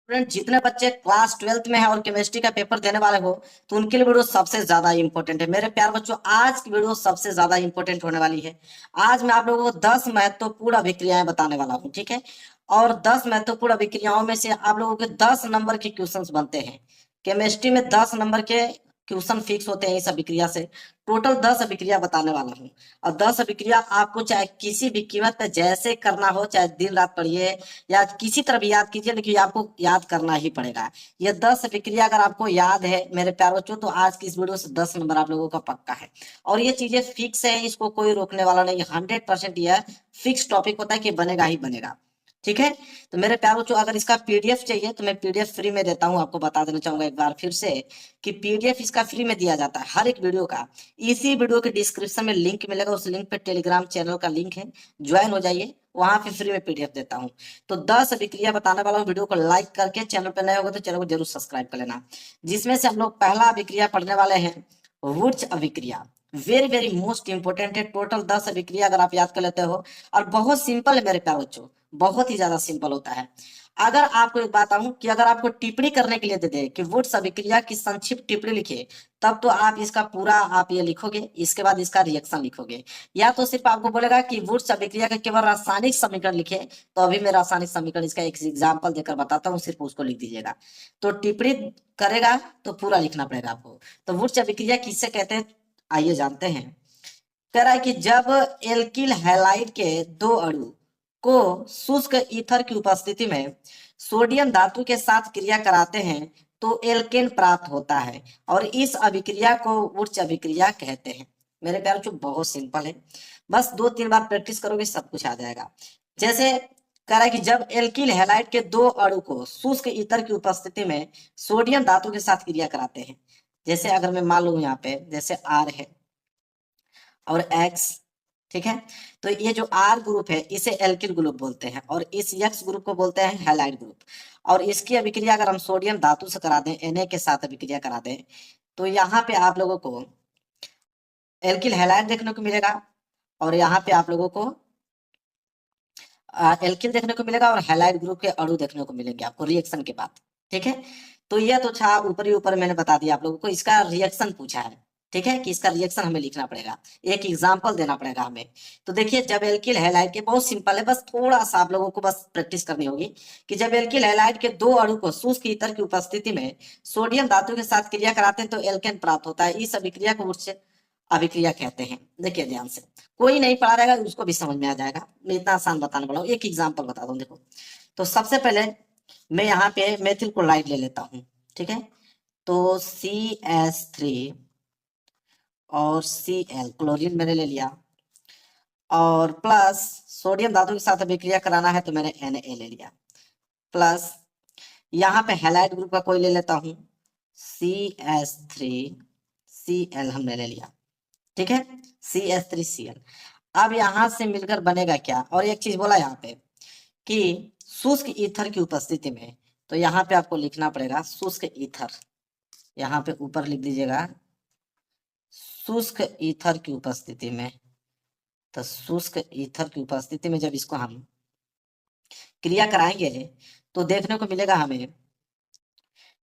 Student जितने बच्चे class 12th में है और केमिस्ट्री का पेपर देने वाले हो तो उनके लिए वीडियो सबसे ज्यादा इंपॉर्टेंट है। मेरे प्यार बच्चों, आज की वीडियो सबसे ज्यादा इंपॉर्टेंट होने वाली है। आज मैं आप लोगों को 10 महत्वपूर्ण अभिक्रियाएं बताने वाला हूं, ठीक है। और 10 महत्वपूर्ण अभिक्रियाओं में से आप लोगों के 10 नंबर के क्वेश्चंस बनते हैं। केमिस्ट्री में 10 नंबर के क्वेश्चन फिक्स होते हैं इस अभिक्रिया से। टोटल 10 अभिक्रिया बताने वाला हूँ। और 10 अभिक्रिया आपको चाहे किसी भी कीमत पे जैसे करना हो, चाहे दिन रात पढ़िए या किसी तरह भी याद कीजिए, लेकिन आपको याद करना ही पड़ेगा। ये 10 विक्रिया अगर आपको याद है मेरे प्यारे बच्चों, तो आज की इस वीडियो से 10 नंबर आप लोगों का पक्का है। और ये चीजें फिक्स है, इसको कोई रोकने वाला नहीं। 100% यह फिक्स टॉपिक होता है कि बनेगा ही बनेगा, ठीक है। तो मेरे प्यारे बच्चों, अगर इसका पीडीएफ चाहिए तो मैं पीडीएफ फ्री में देता हूं। आपको बता देना चाहूंगा एक बार फिर से कि पीडीएफ इसका फ्री में दिया जाता है हर एक वीडियो का। इसी वीडियो के डिस्क्रिप्शन में लिंक मिलेगा, उस लिंक पे टेलीग्राम चैनल का लिंक है, ज्वाइन हो जाइए, वहां पे फ्री में पीडीएफ देता हूं। तो 10 अभिक्रिया बताने वाला हूं। वीडियो को लाइक करके, चैनल पर नए होगा तो चैनल को जरूर सब्सक्राइब कर लेना। जिसमें से हम लोग पहला अभिक्रिया पढ़ने वाले हैं, वुर्च अभिक्रिया। वेरी वेरी मोस्ट इंपोर्टेंट है। टोटल 10 अभिक्रिया अगर आप याद कर लेते हो, और बहुत सिंपल है मेरे प्यारे बच्चों, बहुत ही ज्यादा सिंपल होता है। अगर आपको एक बात आऊं कि अगर आपको टिप्पणी करने के लिए दे दे कि वुड्स अभिक्रिया की संक्षिप्त टिप्पणी लिखिए, तब तो आप इसका पूरा आप ये लिखोगे, इसके बाद इसका रिएक्शन लिखोगे। या तो सिर्फ आपको बोलेगा कि वुड्स अभिक्रिया का केवल रासायनिक समीकरण लिखे, तो अभी मैं रासायनिक समीकरण इसका एक एग्जाम्पल देकर बताता हूँ, सिर्फ उसको लिख दीजिएगा। तो टिप्पणी करेगा तो पूरा लिखना पड़ेगा आपको। तो वुड्स अभिक्रिया किससे कहते हैं, आइए जानते हैं। कह रहा है कि जब एल्किल हैलाइड के दो अणु को शुष्क ईथर की उपस्थिति में सोडियम धातु के साथ क्रिया कराते हैं तो एल्केन प्राप्त होता है, और इस अभिक्रिया को उच्च अभिक्रिया कहते हैं। मेरे प्यारे बच्चों, बहुत सिंपल है, बस 2-3 बार प्रैक्टिस करोगे सब कुछ आ जाएगा। जैसे कह रहा है कि जब एल्किल हैलाइड के दो अणु को शुष्क ईथर की उपस्थिति में सोडियम धातु के साथ क्रिया कराते हैं। जैसे अगर मैं मान लू यहाँ पे जैसे आर है और एक्स, ठीक है। तो ये जो आर ग्रुप है इसे एल्किल ग्रुप बोलते हैं, और इस एक्स ग्रुप को बोलते हैं हैलाइड ग्रुप। और इसकी अभिक्रिया अगर हम सोडियम धातु से करा दें, Na के साथ अभिक्रिया करा दें, तो यहाँ पे आप लोगों को एल्किल हैलाइड देखने को मिलेगा, और यहाँ पे आप लोगों को एल्किल देखने को मिलेगा, और हैलाइड ग्रुप के अणु देखने को मिलेंगे आपको रिएक्शन के बाद, ठीक है। तो यह तो था ऊपर ही ऊपर मैंने बता दिया आप लोगों को। इसका रिएक्शन पूछा है, ठीक है, कि इसका रिएक्शन हमें लिखना पड़ेगा, एक एग्जांपल देना पड़ेगा हमें। तो देखिए, जब एल्किल हैलाइड के, बहुत सिंपल है, बस थोड़ा सा आप लोगों को बस प्रैक्टिस करनी होगी कि जब एल्किल हैलाइड के दो अणु को शुष्क ईथर की उपस्थिति में सोडियम धातु के साथ क्रिया कराते हैं तो एल्केन प्राप्त होता है। इस अभिक्रिया को उच्च अभिक्रिया कहते हैं। देखिए ध्यान से, कोई नहीं पढ़ा रहेगा उसको भी समझ में आ जाएगा, मैं इतना आसान बताने वाला हूँ। एक एग्जांपल बता दूं, देखो। तो सबसे पहले मैं यहाँ पे मेथिल क्लोराइड ले लेता हूँ, ठीक है। तो CH3 और Cl, क्लोरीन मैंने ले लिया, और प्लस सोडियम धातु के साथ अभिक्रिया कराना है तो मैंने Na ले लिया, प्लस यहाँ पे हैलाइड ग्रुप का कोई ले लेता हूँ, CH3Cl हमने ले लिया, ठीक है, CH3Cl। अब यहां से मिलकर बनेगा क्या, और एक चीज बोला यहाँ पे कि शुष्क ईथर की उपस्थिति में, तो यहाँ पे आपको लिखना पड़ेगा शुष्क ईथर, यहाँ पे ऊपर लिख दीजिएगा शुष्क ईथर की उपस्थिति में। तो शुष्क ईथर की उपस्थिति में जब इसको हम क्रिया कराएंगे तो देखने को मिलेगा हमें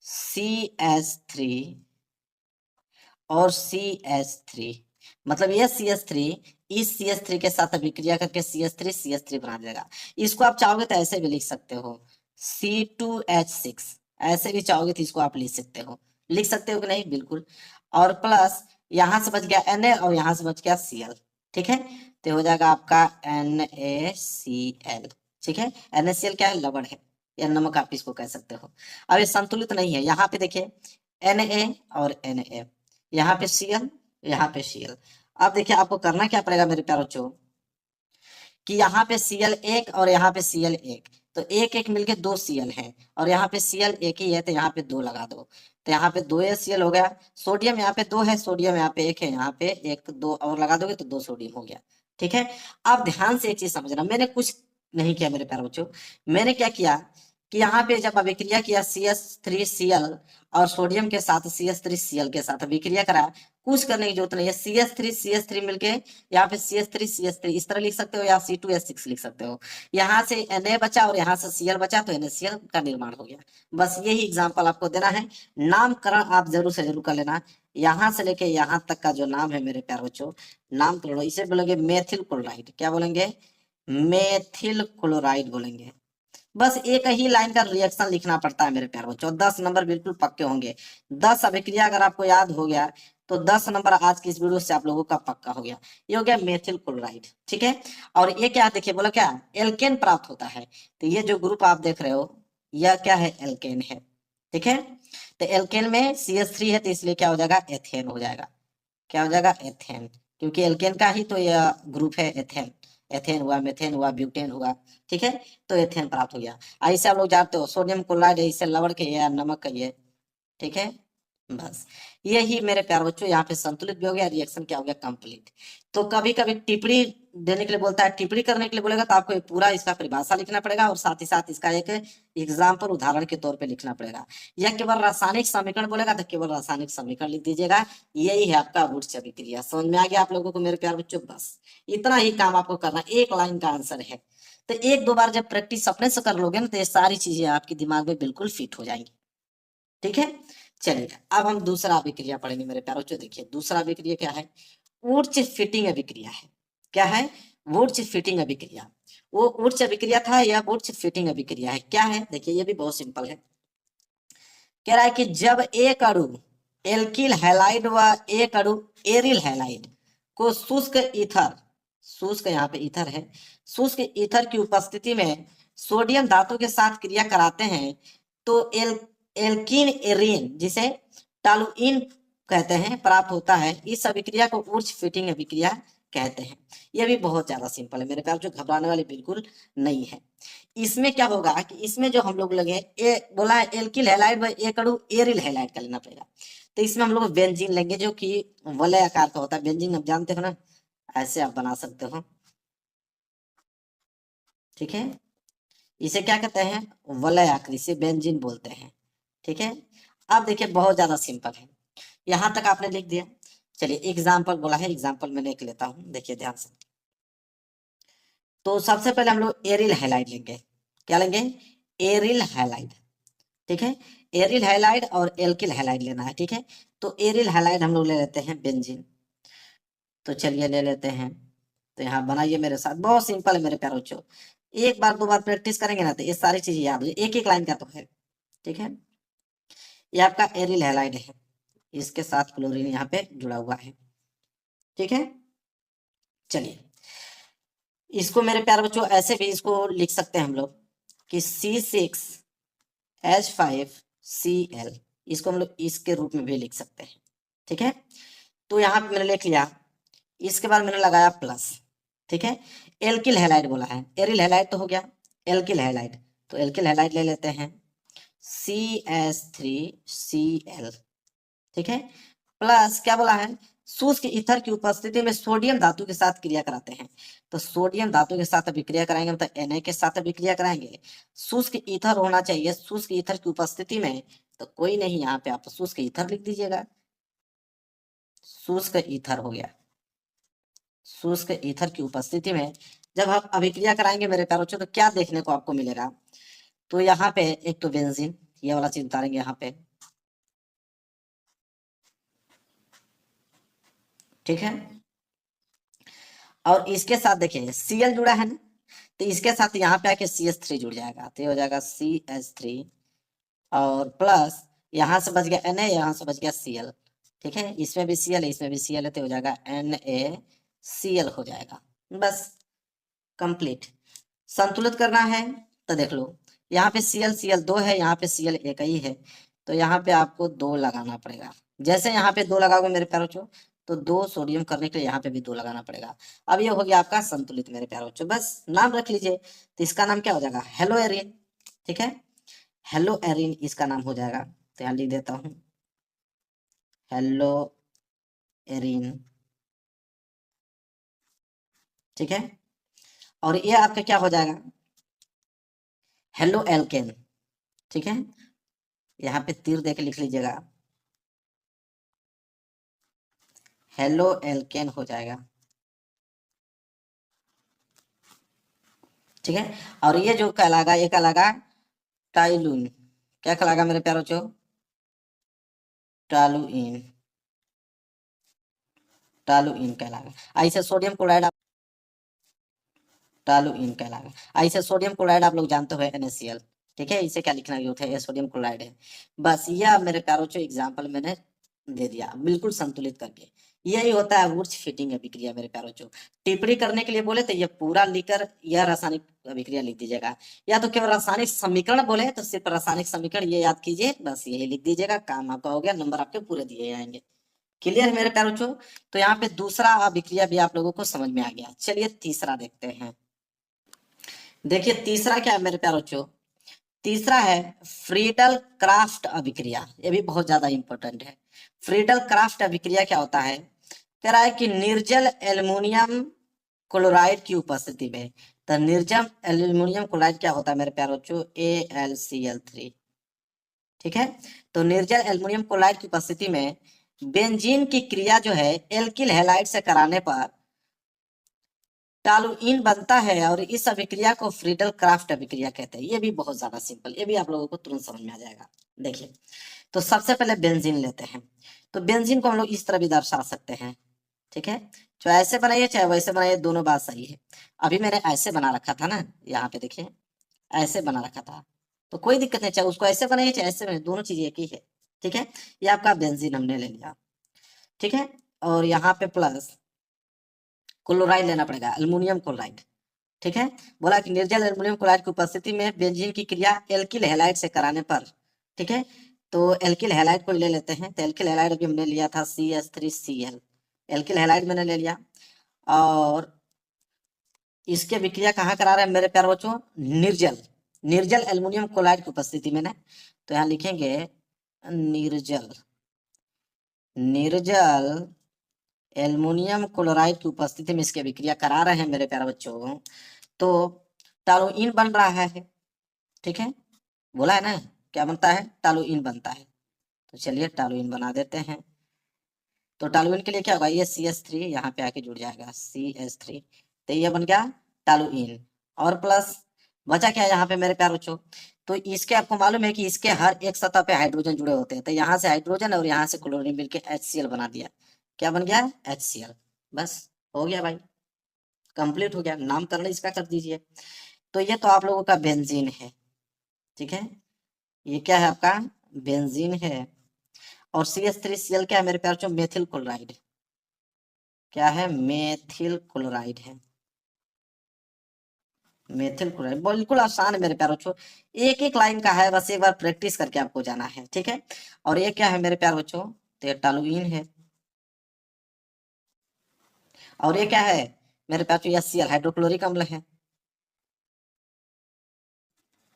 CH3 और CH3, मतलब ये CH3 इस CH3 के साथ अभिक्रिया करके CH3 बना देगा। इसको आप चाहोगे तो ऐसे भी लिख सकते हो, C2H6, ऐसे भी चाहोगे तो इसको आप लिख सकते हो, लिख सकते हो कि नहीं, बिल्कुल। और प्लस यहां से बच गया Na और यहां से बच गया Cl, ठीक है। तो हो जाएगा आपका NaCl, ठीक है। NaCl क्या है, लवण है या नमक आप इसको कह सकते हो। अब ये संतुलित नहीं है, यहाँ पे देखिए Na और Na, यहाँ पे Cl, यहाँ पे Cl। अब देखिए आपको करना क्या पड़ेगा मेरे प्यारे बच्चों, कि यहाँ पे Cl एक और यहाँ पे Cl एक, तो एक एक मिलके 2 Cl है, और यहाँ पे Cl एक ही है तो यहाँ पे 2 लगा दो, तो यहाँ पे 2 Cl हो गया। सोडियम यहाँ पे 2 है, सोडियम यहाँ पे 1 है, यहाँ पे 1 2 और लगा दोगे तो 2 सोडियम हो गया, ठीक है। अब ध्यान से एक चीज समझना, मैंने कुछ नहीं किया मेरे प्यारे बच्चों। मैंने क्या किया कि यहाँ पे जब अभिक्रिया किया CH3Cl और सोडियम के साथ CH3Cl के साथ अभिक्रिया करा, कुछ करने की जरूरत नहीं है। CH3 मिलके यहाँ पे CH3 इस तरह लिख सकते हो, या C2H6 लिख सकते हो। यहाँ से Na बचा और यहाँ से Cl बचा, तो NaCl का निर्माण हो गया। बस यही एग्जाम्पल आपको देना है। नामकरण आप जरूर से जरूर कर लेना। यहाँ से लेके यहाँ तक का जो नाम है मेरे प्यारे बच्चों, नामकरण इसे बोलेंगे मेथिल क्लोराइड। क्या बोलेंगे? मेथिल क्लोराइड बोलेंगे। बस एक ही लाइन का रिएक्शन लिखना पड़ता है मेरे प्यारे बच्चों, 10 नंबर बिल्कुल पक्के होंगे। 10 अभिक्रिया अगर आपको याद हो गया तो 10 नंबर आज की इस वीडियो से आप लोगों का पक्का हो गया। ये हो गया मेथिल क्लोराइड, ठीक है। और ये क्या देखिए, बोला क्या, एल्केन प्राप्त होता है। तो ये जो ग्रुप आप देख रहे हो, यह क्या है? एल्केन है, ठीक है। तो एल्केन में CH3 है, तो इसलिए क्या हो जाएगा? एथेन हो जाएगा। क्या हो जाएगा? एथेन, क्योंकि एल्केन का ही तो यह ग्रुप है एथेन। एथेन हुआ, मेथेन हुआ, ब्यूटेन हुआ, ठीक है। तो एथेन प्राप्त हो गया। ऐसे आप लोग जानते हो सोडियम क्लोराइड है, इसे लवण के या नमक कहिए, ठीक है। बस यही मेरे प्यारे बच्चों यहाँ पे संतुलित भी हो गया, रिएक्शन क्या हो गया? कंप्लीट। तो कभी कभी टिप्पणी देने के लिए बोलता है, टिप्पणी करने के लिए बोलेगा तो आपको पूरा इसका परिभाषा लिखना पड़ेगा और साथ ही साथ इसका एक एग्जाम्पल उदाहरण के तौर पे लिखना पड़ेगा। या केवल रासायनिक समीकरण बोलेगा तो केवल रासायनिक समीकरण लिख दीजिएगा। यही है आपका वुर्च अभिक्रिया। समझ में आ गया आप लोगों को मेरे प्यारे बच्चों? बस इतना ही काम आपको करना, एक लाइन का आंसर है। तो एक दो बार जब प्रैक्टिस अपने से कर लोगे ना, तो ये सारी चीजें आपके दिमाग में बिल्कुल फिट हो जाएंगी, ठीक है। चलिए अब हम दूसरा अभिक्रिया पढ़ेंगे मेरे प्यारों। देखिए दूसरा अभिक्रिया क्या है? ऊर्च फिटिंग अभिक्रिया है। क्या है? वुर्च फिटिंग अभिक्रिया। वो ऊर्च अभिक्रिया था, या वुर्च फिटिंग अभिक्रिया है। क्या है? देखिए ये भी बहुत सिंपल है। कह रहा है कि जब एक अणु एल्किल हैलाइड व एक अणु एरिल हैलाइड को शुष्क ईथर, शुष्क यहाँ पे ईथर है, शुष्क ईथर की उपस्थिति में सोडियम धातु के साथ क्रिया कराते हैं, तो एल्किन एरीन, जिसे टालुइन कहते हैं, प्राप्त होता है। इस अभिक्रिया को ऊर्च फिटिंग अभिक्रिया कहते हैं। यह भी बहुत ज्यादा सिंपल है मेरे प्यार, जो घबराने वाली बिल्कुल नहीं है। इसमें क्या होगा कि इसमें जो हम लोग लगे बोला है एल्किल हैलाइड व एक अणु एरिल हैलाइड का लेना पड़ेगा। तो इसमें हम लोग बेंजीन लेंगे, जो कि वलय आकार का होता है। बेंजीन आप जानते हो ना, ऐसे आप बना सकते हो, ठीक है। इसे क्या कहते हैं? वलय आकृति, से बेंजीन बोलते हैं, ठीक है। अब देखिए बहुत ज्यादा सिंपल है, यहां तक आपने लिख दिया। चलिए एग्जाम्पल बोला है, एग्जाम्पल मैं लिख लेता हूं, देखिए ध्यान से। तो सबसे पहले हम लोग एरिल हैलाइड लेंगे। क्या लेंगे? एरिल हैलाइड, ठीक है। एरिल हैलाइड और एल्किल हैलाइड लेना है, ठीक है। तो एरिल हैलाइड हम लोग ले लेते हैं बेंजीन। तो चलिए ले लेते हैं। तो यहाँ बनाइए मेरे साथ, बहुत सिंपल है मेरे प्यारे बच्चों। एक बार दो बार प्रैक्टिस करेंगे ना, तो ये सारी चीजें याद हो, एक एक लाइन का तो है, ठीक है। ये आपका एरिल हैलाइड है, इसके साथ क्लोरीन यहाँ पे जुड़ा हुआ है, ठीक है। चलिए इसको मेरे प्यारे बच्चों ऐसे भी इसको लिख सकते हैं हम लोग कि C6H5Cl, इसको हम लोग इसके रूप में भी लिख सकते हैं, ठीक है। तो यहाँ पे मैंने लिख लिया, इसके बाद मैंने लगाया प्लस, ठीक है। एल्किल हैलाइड बोला है, एरिल हैलाइड तो हो गया, एल्किल हैलाइड, तो एल्किल हैलाइड ले लेते हैं CH3Cl, ठीक है। प्लस क्या बोला है? शुष्क ईथर की उपस्थिति में सोडियम धातु के साथ क्रिया कराते हैं। तो सोडियम धातु के साथ अभिक्रिया कराएंगे, मतलब Na के साथ अभिक्रिया कराएंगे। शुष्क ईथर होना चाहिए, शुष्क ईथर की उपस्थिति में, तो कोई नहीं, यहाँ पे आप शुष्क ईथर लिख दीजिएगा। शुष्क ईथर हो गया। शुष्क ईथर की उपस्थिति में जब आप अभिक्रिया कराएंगे मेरे प्यारे बच्चों, तो क्या देखने को आपको मिलेगा? तो यहाँ पे एक तो बेंजीन, ये वाला चीज उतारेंगे यहाँ पे, ठीक है। और इसके साथ देखिए Cl जुड़ा है ना, तो इसके साथ यहाँ पे आके CH3 जुड़ जाएगा, तो ये हो जाएगा CH3, और प्लस यहाँ से बच गया Na, यहाँ से बच गया Cl, ठीक है। इसमें भी Cl है, इसमें भी Cl है, तो हो जाएगा NaCl हो जाएगा। बस कंप्लीट। संतुलित करना है तो देख लो, यहाँ पे Cl 2 है, यहाँ पे Cl एक ही है, तो यहाँ पे आपको 2 लगाना पड़ेगा। जैसे यहाँ पे 2 लगाओगे मेरे प्यारे बच्चों, तो 2 सोडियम करने के लिए यहाँ पे भी 2 लगाना पड़ेगा। अब ये हो गया आपका संतुलित मेरे प्यारे बच्चों। बस नाम रख लीजिए, तो इसका नाम क्या हो जाएगा? हेलो एरिन, ठीक है। हेलो एरिन इसका नाम हो जाएगा, तो यहाँ लिख देता हूँ हेलो एरिन, ठीक है। और ये आपका क्या हो जाएगा? हेलो एल्केन, ठीक है, यहाँ पे तीर देके लिख लीजिएगा, हेलो एल्केन हो जाएगा। ठीक है, और ये जो कहलागा, ये कहलागा टाइलून। क्या कहलागा मेरे प्यारो बच्चों? टालुइन। टालुइन कहलागा। ऐसे सोडियम क्लोराइड, टालुइन कहलागा। ऐसे सोडियम क्लोराइड आप लोग जानते हो NaCl। ठीक है, इसे क्या लिखना जरूरत है? ये सोडियम क्लोराइड है। बस यह मेरे प्यारो बच्चों एग्जाम्पल मैंने दे दिया, बिल्कुल संतुलित करके। यही होता है वुर्च फिटिंग अभिक्रिया मेरे प्यारो बच्चों। टिप्पणी करने के लिए बोले तो ये पूरा लिखकर यह रासायनिक अभिक्रिया लिख दीजिएगा, या तो केवल रासायनिक समीकरण बोले तो सिर्फ रासायनिक समीकरण ये याद कीजिए, बस यही लिख दीजिएगा, काम आपका हो गया, नंबर आपके पूरे दिए जाएंगे। क्लियर है मेरे प्यारो बच्चों? तो यहाँ पे दूसरा अभिक्रिया भी आप लोगों को समझ में आ गया। चलिए तीसरा देखते हैं। देखिए तीसरा क्या है मेरे प्यारो बच्चों? तीसरा है फ्रीडल क्राफ्ट अभिक्रिया। ये भी बहुत ज्यादा इंपॉर्टेंट है। फ्रीडल क्राफ्ट अभिक्रिया क्या होता है? कह रहा है कि निर्जल एल्युमिनियम क्लोराइड की उपस्थिति में, तो निर्जल एल्युमिनियम क्लोराइड क्या होता है मेरे प्यारो बच्चों? AlCl3। ठीक है, तो निर्जल एल्युमिनियम क्लोराइड की उपस्थिति में बेंजीन की क्रिया जो है एल्किल हैलाइड से कराने पर टालुइन बनता है, और इस अभिक्रिया को फ्रीडल क्राफ्ट अभिक्रिया कहते हैं। ये भी बहुत ज्यादा सिंपल, ये भी आप लोगों को तुरंत समझ में आ जाएगा। देखिए, तो सबसे पहले बेंजीन लेते हैं। तो बेंजीन को हम लोग इस तरह भी दर्शा सकते हैं। ठीक है, चाहे ऐसे बनाइए चाहे वैसे बनाइए, दोनों बात सही है। अभी मैंने ऐसे बना रखा था ना, यहाँ पे देखिए ऐसे बना रखा था, तो कोई दिक्कत नहीं, चाहे उसको ऐसे बनाइए चाहे ऐसे बनाइए, दोनों चीज एक ही है। ठीक है, ये आपका बेंजीन हमने ले लिया। ठीक है, और यहाँ पे प्लस क्लोराइड लेना पड़ेगा, अल्युमिनियम क्लोराइड। ठीक है, बोला कि निर्जल एल्युमिनियम क्लोराइड की उपस्थिति में बेंजीन की क्रिया एल्किल हैलाइड से कराने पर। ठीक है, तो एल्किल हैलाइड को ले लेते हैं। तो एल्किल हैलाइड अभी हमने लिया था CH3Cl। एल्किल हैलाइड मैंने ले लिया, और इसके विक्रिया कहाँ करा रहे हैं मेरे प्यारे बच्चों? निर्जल निर्जल एल्युमिनियम क्लोराइड की उपस्थिति में ना, तो यहाँ लिखेंगे निर्जल निर्जल एल्युमिनियम क्लोराइड की उपस्थिति में इसके विक्रिया करा रहे हैं मेरे प्यारे बच्चों, तो टालुइन बन रहा है। ठीक है, बोला है ना, क्या बनता है? टालुइन बनता है। तो चलिए टालुइन बना देते हैं। तो टालुइन के लिए क्या होगा? ये CH3 यहाँ पे आके जुड़ जाएगा, CH3, तो ये बन गया टालुइन। और प्लस बचा क्या है यहाँ पे मेरे प्यारे बच्चों? तो इसके आपको मालूम है कि इसके हर एक सतह पे हाइड्रोजन जुड़े होते हैं, तो यहाँ से हाइड्रोजन और यहाँ से क्लोरीन मिलके HCl बना दिया। क्या बन गया? HCl। बस हो गया भाई, कंप्लीट हो गया, नामकरण इसका कर दीजिए। तो ये तो आप लोगों का बेंजीन है। ठीक है, ये क्या है आपका? बेंजीन है। और CH3Cl क्या है मेरे प्यारे बच्चों? Methyl chloride. क्या है? मेथिल क्लोराइड है। मेथिल क्लोराइड बिल्कुल आसान है मेरे प्यारे बच्चों, एक एक लाइन का है, बस एक बार प्रैक्टिस करके आपको जाना है। ठीक है, और ये क्या है मेरे प्यारे बच्चों? तो ये टालुइन है। और ये क्या है मेरे प्यारे बच्चों? HCl हाइड्रोक्लोरिक अम्ल है।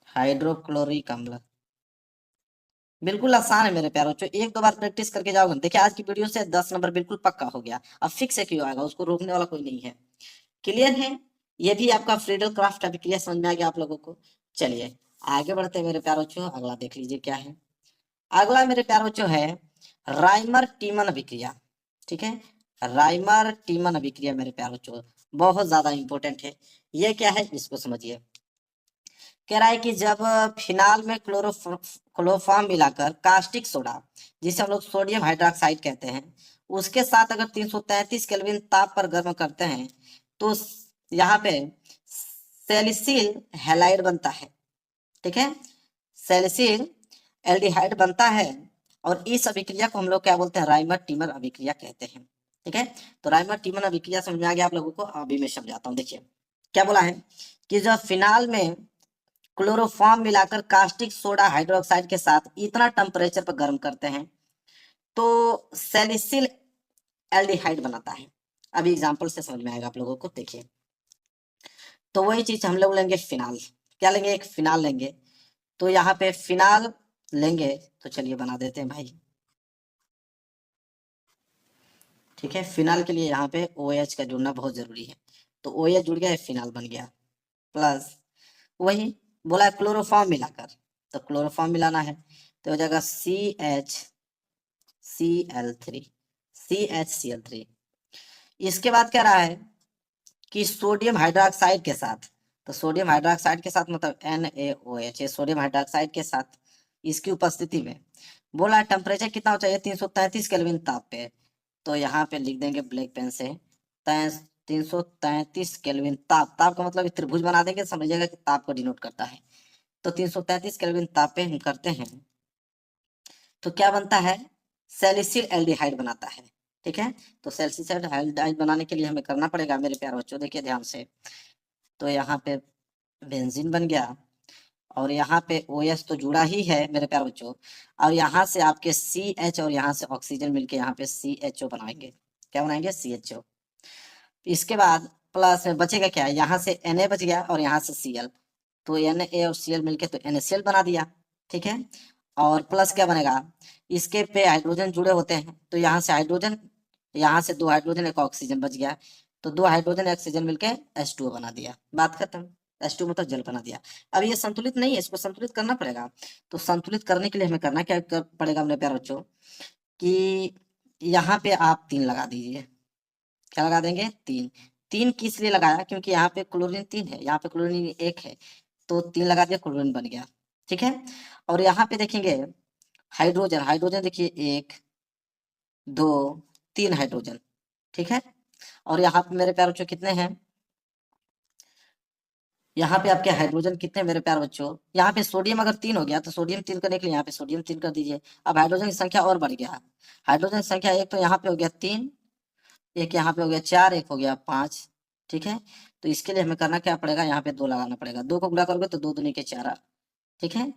हाइड्रोक्लोरिक अम्ल बिल्कुल आसान है मेरे प्यारे बच्चों, एक दो बार प्रैक्टिस करके जाओगे। देखिए आज की वीडियो से 10 नंबर बिल्कुल पक्का हो गया। अब फिक्स है क्यों आएगा, उसको रोकने वाला कोई नहीं है। क्लियर है? ये भी आपका फ्रीडल क्राफ्ट अभिक्रिया समझ में आ गया आप लोगों को। चलिए आगे बढ़ते हैं मेरे प्यारे बच्चों, अगला देख लीजिए क्या है। अगला मेरे प्यारे बच्चों है राइमर टीमन अभिक्रिया। ठीक है, राइमर टीमन अभिक्रिया मेरे प्यारे बच्चों बहुत ज्यादा इंपॉर्टेंट है। ये क्या है इसको समझिए। कह रहा है कि जब फिनाल में क्लोरोफॉर्म मिलाकर कास्टिक सोडा, जिसे हम लोग सोडियम हाइड्रोक्साइड कहते हैं, उसके साथ अगर 333 केल्विन ताप पर गर्म करते हैं, तो यहाँ पे सैलिसिल हैलाइड बनता है। ठीक है, सैलिसिल एल्डिहाइड बनता है, और इस अभिक्रिया को हम लोग क्या बोलते हैं? राइमर टीमर अभिक्रिया कहते हैं। ठीक है, तो राइमर टीमर अभिक्रिया समझ में आ गया आप लोगों को। अभी मैं समझाता हूँ। देखिए क्या बोला है कि जब फिनाल में क्लोरोफॉर्म मिलाकर कास्टिक सोडा हाइड्रोक्साइड के साथ इतना टेम्परेचर पर गर्म करते हैं, तो सैलिसिल एल्डिहाइड बनाता है। अभी एग्जांपल से समझ में आएगा आप लोगों को। देखिए, तो वही चीज हम लोग लेंगे फिनाल। क्या लेंगे? एक फिनाल लेंगे। तो यहाँ पे फिनाल लेंगे, तो चलिए बना देते हैं भाई। ठीक है, फिनाल के लिए यहाँ पे OH का जुड़ना बहुत जरूरी है, तो OH जुड़ गया, फिनाल बन गया। प्लस वही बोला क्लोरोफॉर्म मिलाकर, तो क्लोरोफॉर्म मिलाना है, तो हो जाएगा CHCl3, CHCl3। इसके बाद क्या रहा है कि सोडियम हाइड्रोक्साइड के साथ, तो सोडियम हाइड्रोक्साइड के साथ मतलब NaOH, ये सोडियम हाइड्रोक्साइड के साथ इसकी उपस्थिति में बोला टेम्परेचर कितना हो चाहिए, 333 केल्विन ताप पे। तो यहाँ पे लिख देंगे ब्लैक पेन से 333 केल्विन ताप। ताप का मतलब त्रिभुज बना देंगे, समझिएगा कि ताप को डिनोट करता है। तो 333 केल्विन ताप पे हम करते हैं तो क्या बनता है, सैलिसिल एल्डिहाइड बनाता है। ठीक है, तो सैलिसिल एल्डिहाइड बनाने के लिए हमें करना पड़ेगा मेरे प्यारे बच्चों, देखिए ध्यान से। तो यहाँ पे बेंजीन बन गया और यहाँ पे OH तो जुड़ा ही है मेरे प्यारे बच्चों, और यहाँ से आपके CH और यहाँ से ऑक्सीजन मिलके यहाँ पे CHO बनाएंगे। क्या बनाएंगे, CHO। इसके बाद प्लस में बचेगा क्या, यहाँ से Na बच गया और यहाँ से Cl, तो Na और Cl मिलके तो NaCl बना दिया। ठीक है, और प्लस क्या बनेगा, इसके पे हाइड्रोजन जुड़े होते हैं, तो यहाँ से हाइड्रोजन, यहाँ से 2 हाइड्रोजन एक ऑक्सीजन बच गया, तो 2 हाइड्रोजन ऑक्सीजन मिलके H2O बना दिया, बात खत्म। H2 मतलब जल बना दिया। अब ये संतुलित नहीं है, इसको संतुलित करना पड़ेगा। तो संतुलित करने के लिए हमें करना क्या पड़ेगा मेरे प्यारे बच्चों, कि यहाँ पे आप 3 लगा दीजिए। क्या लगा देंगे, 3। 3 किस लिए लगाया, क्योंकि यहाँ पे क्लोरीन 3 है, यहाँ पे क्लोरीन 1 है, तो 3 लगा दिया, क्लोरीन बन गया। ठीक है, और यहाँ पे देखेंगे हाइड्रोजन, हाइड्रोजन देखिए 1 2 3 हाइड्रोजन। ठीक है, और यहाँ पे मेरे प्यारे बच्चों कितने हैं, यहाँ पे आपके हाइड्रोजन कितने मेरे प्यारे बच्चों, यहाँ पे सोडियम अगर 3 हो गया तो सोडियम 3 करने के लिए यहाँ पे सोडियम 3 कर दीजिए। अब हाइड्रोजन की संख्या और बढ़ गया, हाइड्रोजन की संख्या एक तो यहाँ पे हो गया 3, एक यहाँ पे हो गया 4, एक हो गया 5। ठीक है, तो इसके लिए हमें करना क्या पड़ेगा, यहाँ पे 2 लगाना पड़ेगा, 2 को गुणा करोगे तो 2 दूनी के 4। ठीक है,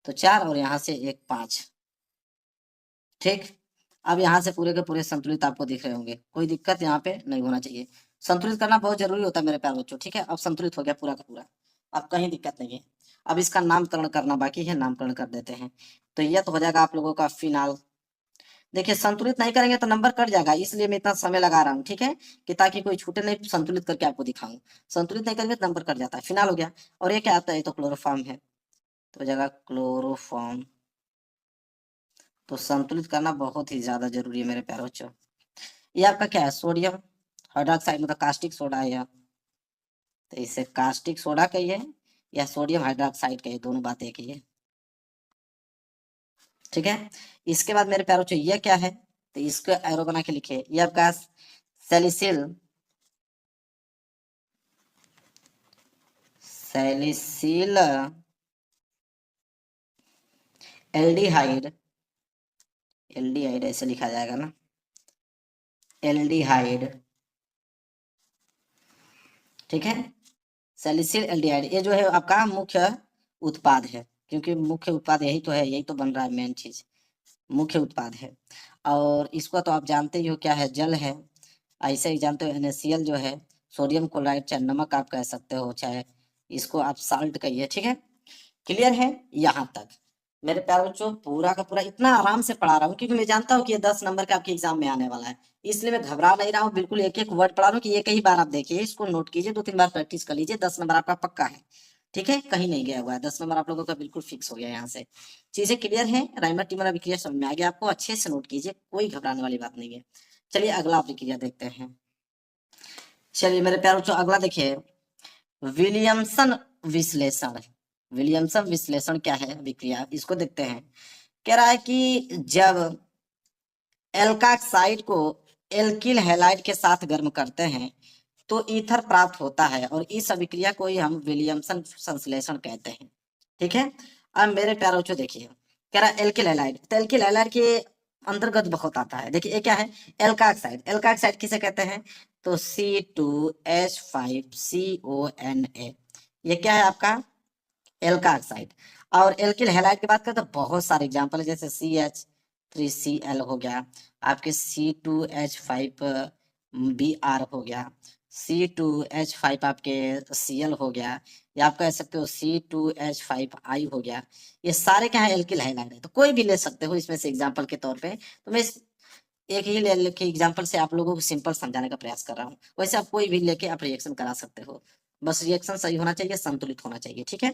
तो 4 और यहाँ से एक 5। ठीक, अब यहाँ से पूरे के पूरे संतुलित आपको दिख रहे होंगे, कोई दिक्कत यहाँ पे नहीं होना चाहिए। संतुलित करना बहुत जरूरी होता है मेरे प्यारे बच्चों। ठीक है, अब संतुलित हो गया पूरा का पूरा, अब कहीं दिक्कत नहीं है। अब इसका नामकरण करना बाकी है, नामकरण कर देते हैं। तो यह तो हो जाएगा आप लोगों का फिनाल। देखिए संतुलित नहीं करेंगे तो नंबर कट जाएगा, इसलिए मैं इतना समय लगा रहा हूँ। ठीक है, कि ताकि कोई छूटे नहीं, संतुलित करके आपको दिखाऊं। संतुलित नहीं करेंगे तो नंबर कट जाता है, फिनाल हो गया। और ये क्या आता है, ये तो क्लोरोफॉर्म है, तो हो जाएगा क्लोरोफॉर्म। तो संतुलित करना बहुत ही ज्यादा जरूरी है मेरे प्यारे बच्चों। ये आपका क्या है, सोडियम हाइड्रोक्साइड, मतलब कास्टिक सोडा है, तो इसे कास्टिक सोडा कहिए या सोडियम हाइड्रोक्साइड कहिए, दोनों बात एक ही है। ठीक है, इसके बाद मेरे प्यारे बच्चों ये क्या है, तो इसको एरो बना के लिखिए, ये आपका सैलिसिल सैलिसिल एल्डिहाइड, एल्डिहाइड ऐसे लिखा जाएगा ना, एल्डिहाइड। ठीक है, सैलिसिल एल्डिहाइड, ये जो है आपका मुख्य उत्पाद है, क्योंकि मुख्य उत्पाद यही तो है, यही तो बन रहा है, मेन चीज मुख्य उत्पाद है। और इसको तो आप जानते ही हो क्या है, जल है। ऐसे ही जानते हो NaCl जो है, सोडियम क्लोराइड, चाहे नमक आप कह सकते हो, चाहे इसको आप साल्ट कहिए। ठीक है, क्लियर है यहाँ तक मेरे प्यारे बच्चों, पूरा का पूरा इतना आराम से पढ़ा रहा हूँ क्योंकि मैं जानता हूँ कि ये 10 नंबर का आपके एग्जाम में आने वाला है, इसलिए मैं घबरा नहीं रहा हूँ, बिल्कुल एक एक वर्ड पढ़ा रहा हूँ कि एक ही बार आप देखिए, इसको नोट कीजिए, 2-3 बार प्रैक्टिस कर लीजिए, 10 नंबर आपका पक्का है। ठीक है, कहीं नहीं गया हुआ है, 10 नंबर आप लोगों का बिल्कुल फिक्स हो गया यहाँ से। चीजें क्लियर है, राइमर टीमर अभी क्लियर समझ में आ गया आपको, अच्छे से नोट कीजिए, कोई घबराने वाली बात नहीं है। चलिए अगला प्रक्रिया देखते हैं। चलिए मेरे प्यारे बच्चों अगला देखिए, विलियमसन विश्लेषण। विलियमसन विश्लेषण क्या है विक्रिया, इसको देखते हैं। कह रहा है कि जब एल्काक्साइड को एल्किल हैलाइड के साथ गर्म करते हैं तो ईथर प्राप्त होता है, और इस अभिक्रिया को ही हम विलियमसन संश्लेषण कहते हैं। ठीक है, अब मेरे प्यारे बच्चों देखिए, कह रहा है एल्किल हैलाइड, तो एल्किल हैलाइड के अंतर्गत बहुत आता है। देखिए ये क्या है, एल्काक्साइड, एल्काक्साइड किसे कहते हैं, तो C2H5CONA, ये क्या है आपका एल्काक्साइड। और एल्किल हैलाइड की बात करें तो बहुत सारे एग्जांपल है, जैसे CH3Cl हो गया, आपके C2H5Br हो गया, C2H5 आपके Cl हो गया, या आप कह सकते हो C2H5I हो गया। ये सारे क्या है, एल्किल हैलाइड है, तो कोई भी ले सकते हो इसमें से एग्जाम्पल के तौर पे। तो मैं एक ही लेके एग्जाम्पल से आप लोगों को सिंपल समझाने का प्रयास कर रहा हूँ, वैसे आप कोई भी लेके आप रिएक्शन करा सकते हो, बस रिएक्शन सही होना चाहिए, संतुलित होना चाहिए। ठीक है,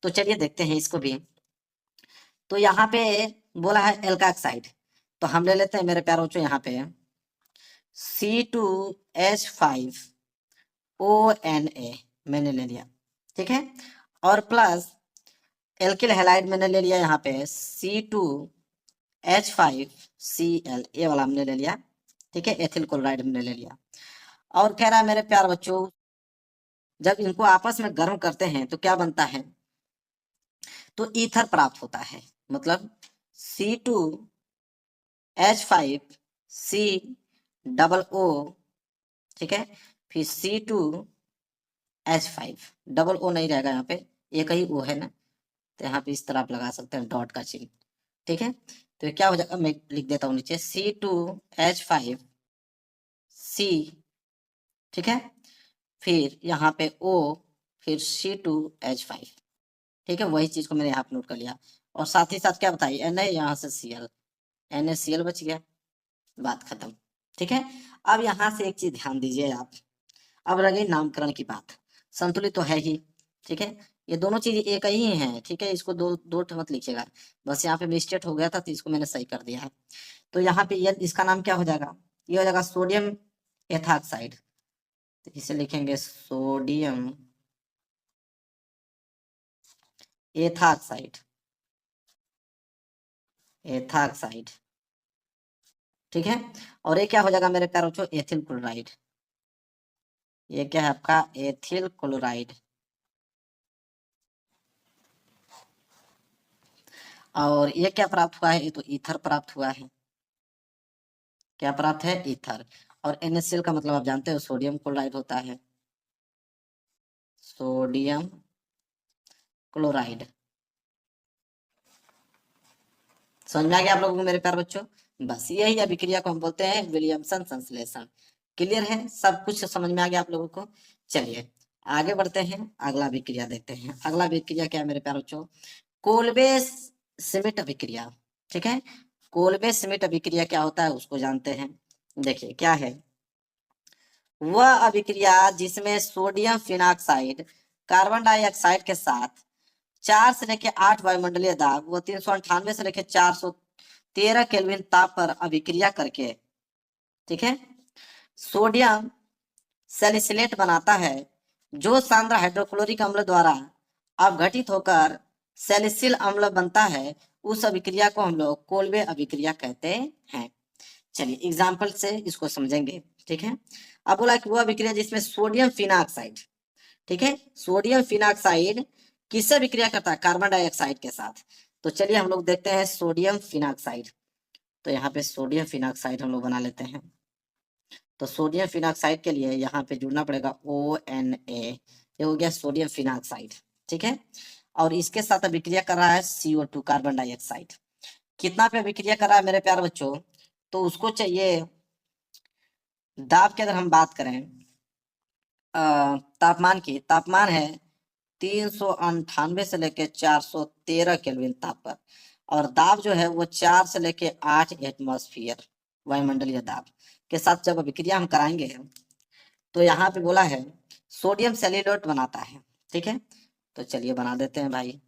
तो चलिए देखते हैं इसको भी। तो यहाँ पे बोला है एल्काक्साइड, तो हम ले लेते हैं मेरे प्यारे बच्चों यहाँ पे C2H5ONA मैंने ले लिया, ठीक है। और प्लस एल्किल हैलाइड मैंने ले लिया यहाँ पे C2H5Cl, ये वाला हमने ले लिया, ठीक है। एथिल क्लोराइड हमने ले लिया। और कह रहा है मेरे प्यारे बच्चों जब इनको आपस में गर्म करते हैं तो क्या बनता है, तो ईथर प्राप्त होता है। मतलब C2H5COO, ठीक है, फिर C2H5, डबल ओ नहीं रहेगा यहाँ पे, एक ही ओ है ना, तो यहाँ पे इस तरह आप लगा सकते हैं डॉट का चिन्ह, ठीक है। तो क्या हो जाएगा, मैं लिख देता हूँ नीचे C2H5C, ठीक है, फिर यहाँ पे O, फिर C2H5, ठीक है। वही चीज को मैंने यहाँ पे नोट कर लिया। और साथ ही साथ क्या बताइए Na, यहाँ से Cl, NaCl बच गया, बात खत्म, ठीक है। अब यहाँ से एक चीज ध्यान दीजिए आप, अब रह गई नामकरण की बात। संतुलित तो है ही, ठीक है, ये दोनों चीज एक ही है, ठीक है। इसको दो दो मत लिखिएगा, बस यहाँ पे मिस्टेक हो गया था तो इसको मैंने सही कर दिया है। तो यहाँ पे ये इसका नाम क्या हो जाएगा, ये हो जाएगा सोडियम एथॉक्साइड, तो इसे लिखेंगे सोडियम एथॉक्साइड, एथॉक्साइड, ठीक है। और ये क्या हो जाएगा मेरे प्यारे बच्चों, एथिल क्लोराइड, ये क्या है आपका एथिल क्लोराइड। और ये क्या प्राप्त हुआ है, ये तो ईथर प्राप्त हुआ है, क्या प्राप्त है, ईथर। और NaCl का मतलब आप जानते हो सोडियम क्लोराइड होता है, सोडियम क्लोराइड। समझ में आ गया आप लोगों को मेरे प्यारे बच्चों, बस यही अभिक्रिया को हम बोलते हैं विलियमसन संश्लेषण। क्लियर है, सब कुछ समझ में आ गया आप लोगों को। चलिए आगे बढ़ते हैं, अगला अभिक्रिया देखते हैं। अगला अभिक्रिया क्या है मेरे प्यारे बच्चों, कोल्बे श्मिट अभिक्रिया, ठीक है। कोल्बे श्मिट अभिक्रिया क्या होता है उसको जानते हैं। देखिए क्या है, वह अभिक्रिया जिसमें सोडियम फिनॉक्साइड कार्बन डाइऑक्साइड के साथ 4 से लेकर 8 वायुमंडलीय दाब व 398 से लेकर 413 केल्विन ताप पर अभिक्रिया करके, ठीक है, सोडियम सैलिसिलेट बनाता है, जो सांद्र हाइड्रोक्लोरिक अम्ल द्वारा अपघटित होकर सैलिसिल अम्ल बनता है। उस अभिक्रिया को हम लोग कोल्बे अभिक्रिया कहते हैं। चलिए एग्जाम्पल से इसको समझेंगे, ठीक है। अब बोला कि वो अभिक्रिया जिसमें सोडियम फिनॉक्साइड, ठीक है, सोडियम फिनॉक्साइड किससे अभिक्रिया करता है, कार्बन डाइऑक्साइड के साथ। तो चलिए हम लोग देखते हैं सोडियम फिनॉक्साइड, तो यहाँ पे सोडियम फिनॉक्साइड हम लोग बना लेते हैं। तो सोडियम फिनॉक्साइड के लिए यहाँ पे जुड़ना पड़ेगा ONA, ये हो गया सोडियम फिनॉक्साइड, ठीक है। और इसके साथ अभिक्रिया कर रहा है CO2 कार्बन डाइऑक्साइड। कितना पे अभिक्रिया कर रहा है मेरे प्यारे बच्चों, तो उसको चाहिए दाब की, अगर हम बात करें तापमान की, तापमान है 398 से लेके 413 केल्विन ताप पर, और दाब जो है वो 4 से लेके 8 एटमॉस्फेयर वायुमंडलीय दाब के साथ जब अभिक्रिया हम कराएंगे, तो यहाँ पे बोला है सोडियम सेल्यूलोट बनाता है, ठीक है। तो चलिए बना देते हैं भाई।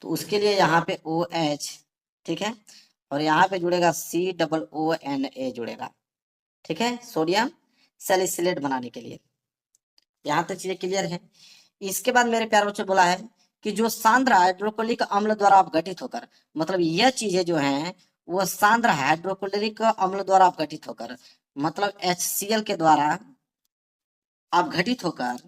तो उसके लिए यहाँ पे OH, ठीक है, और यहाँ पे जुड़ेगा COONA जुड़ेगा, ठीक है, सोडियम सैलिसिलेट बनाने के लिए। यहाँ तक चीजें क्लियर है। इसके बाद मेरे प्यारे बच्चों बोला है कि जो सांद्र हाइड्रोक्लोरिक अम्ल द्वारा अपघटित होकर, मतलब यह चीजें जो हैं वो सांद्र हाइड्रोक्लोरिक अम्ल द्वारा अपघटित होकर, मतलब HCl के द्वारा अपघटित होकर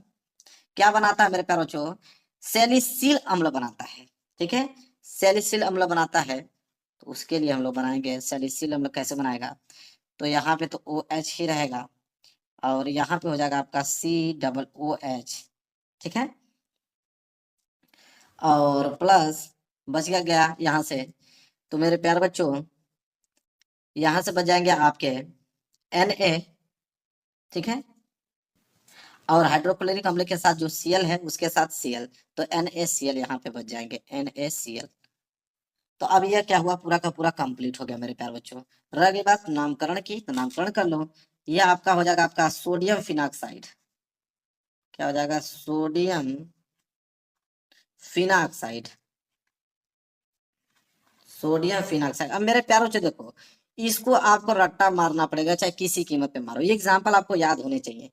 क्या बनाता है मेरे प्यारे बच्चों, सैलिसिल अम्ल बनाता है, ठीक है, सैलिसिल अम्ल बनाता है। तो उसके लिए हम लोग बनाएंगे सैलिसिल अम्ल, कैसे बनाएगा, तो यहाँ पे तो OH ही रहेगा, और यहाँ पे हो जाएगा आपका COOH, ठीक है, और प्लस बच गया यहाँ से। तो मेरे प्यारे बच्चों यहाँ से बच जाएंगे आपके Na, ठीक है, और हाइड्रोक्लोरिक अम्ल के साथ जो Cl है उसके साथ Cl, तो NaCl यहाँ पे बच जाएंगे, NaCl। तो अब यह क्या हुआ, पूरा का पूरा कंप्लीट हो गया मेरे प्यारे बच्चों। रह गई बात नामकरण की, तो नामकरण कर लो। यह आपका हो जाएगा आपका सोडियम फिनॉक्साइड, क्या हो जाएगा, सोडियम फिनॉक्साइड, सोडियम फिनाक्साइड। अब मेरे प्यारों से देखो, इसको आपको रट्टा मारना पड़ेगा, चाहे किसी कीमत पे मारो। ये एग्जाम्पल आपको याद होने चाहिए,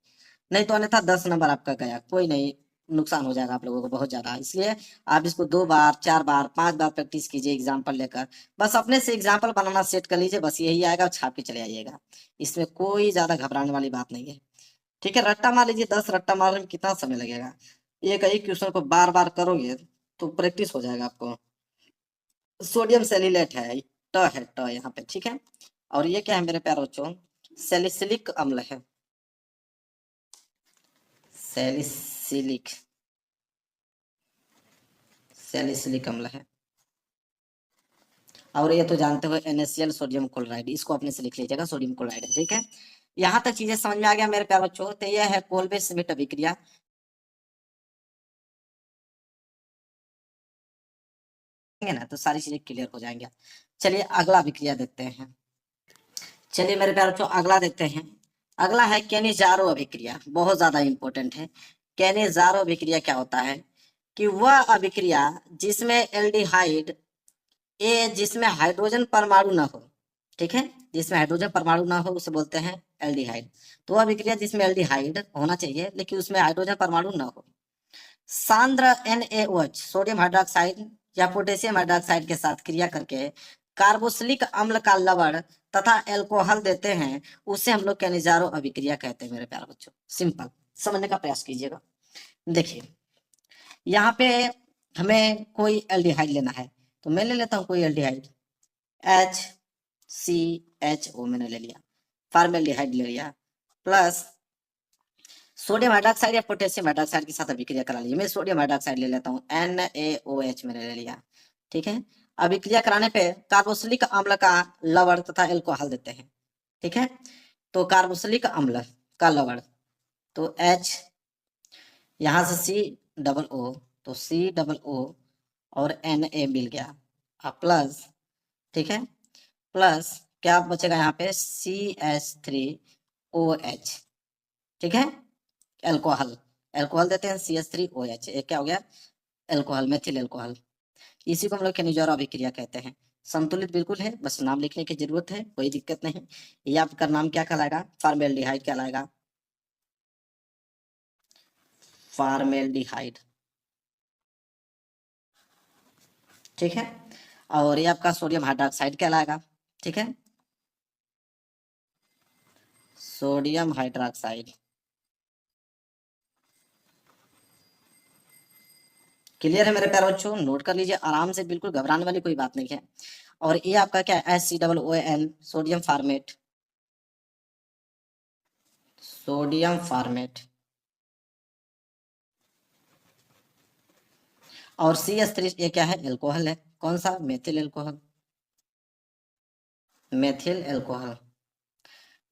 नहीं तो अन्यथा 10 नंबर आपका गया, कोई नहीं, नुकसान हो जाएगा आप लोगों को बहुत ज्यादा। इसलिए आप इसको 2 बार 4 बार 5 बार प्रैक्टिस कीजिए एग्जाम्पल लेकर। बस अपने से एग्जाम्पल बनाना सेट कर लीजिए, बस यही आएगा, छाप के चले आइएगा। इसमें कोई ज्यादा घबराने वाली बात नहीं है। ठीक है, रट्टा मार लीजिए, 10 रट्टा मारने में कितना समय लगेगा? एक ही क्वेश्चन को बार बार करोगे तो प्रैक्टिस हो जाएगा आपको। सोडियम सेलिलेट है, ट है, ट यहाँ पे, ठीक है। और ये क्या है मेरे प्यारे बच्चों? सैलिसिलिक अम्ल है, सैलिसिलिक, सैलिसिलिक अम्ल है। और ये तो जानते हो NaCl सोडियम क्लोराइड, इसको अपने से लिख लीजिएगा, सोडियम क्लोराइड है, ठीक है। यहाँ तक चीजें समझ में आ गया मेरे प्यारे बच्चों? तो यह है कोल्बे श्मिट अभिक्रिया। ना तो सारी चीजें क्लियर हो जाएंगे। चलिए अगला अभिक्रिया देखते हैं। चलिए मेरे प्यारे बच्चों अगला देखते हैं। अगला है केनिजारो अभिक्रिया, बहुत ज्यादा इंपॉर्टेंट है। केनिजारो अभिक्रिया क्या होता है? कि वह अभिक्रिया जिसमें एल्डिहाइड ए, जिसमें हाइड्रोजन परमाणु ना हो, ठीक है, जिसमें हाइड्रोजन परमाणु ना हो उसे बोलते हैं एल्डिहाइड। तो वह अभिक्रिया जिसमें एल्डिहाइड होना चाहिए लेकिन उसमें हाइड्रोजन परमाणु ना हो। सांद्र NaOH सोडियम हाइड्रोक्साइड या पोटेशियम हाइड्रोक्साइड के साथ क्रिया करके कार्बोक्सिलिक अम्ल का लवण तथा एल्कोहल देते हैं, उसे हम लोग केनिजारो अभिक्रिया कहते हैं मेरे प्यारे बच्चों। सिंपल समझने का प्रयास कीजिएगा। देखिए यहाँ पे हमें कोई एल्डिहाइड लेना है, तो मैं ले लेता हूँ कोई एल्डिहाइड, HCHO मैंने ले लिया, फॉर्मेल्डिहाइड ले लिया, प्लस सोडियम हाइड्रोक्साइड या पोटेशियम हाइड्रोक्साइड के साथ अभिक्रिया करा लीजिए। मैं सोडियम हाइड्रोक्साइड ले लेता हूँ, NaOH मैंने ले लिया, ठीक है। अभिक्रिया कराने पे कार्बोक्सिलिक अम्ल का लवण तथा एल्कोहल देते हैं, ठीक है। तो कार्बोक्सिलिक अम्ल का लवण, तो H, यहाँ से C तो C और Na मिल गया, प्लस, ठीक है, प्लस क्या बचेगा यहाँ पे? CH3OH, ठीक है। एल्कोहल, एल्कोहल देते हैं CH3OH, एक क्या हो गया? Alcohol, methyl alcohol. इसी को हम लोग केनिजारो अभिक्रिया कहते हैं। संतुलित बिल्कुल है, बस नाम लिखने की जरूरत है, कोई दिक्कत नहीं। ये आपका नाम क्या कहलाएगा? फॉर्मेल्डिहाइड कहलाएगा, फॉर्मेल्डिहाइड, ठीक है। और ये आपका सोडियम हाइड्रोक्साइड कहलाएगा, ठीक है, सोडियम हाइड्रोक्साइड। क्लियर है मेरे प्यारे बच्चों? नोट कर लीजिए आराम से, बिल्कुल घबराने वाली कोई बात नहीं है। और ये आपका क्या है? HCOON sodium format, sodium format. और CH3 ये क्या है? एल्कोहल है, कौन सा? Methyl alcohol, methyl alcohol.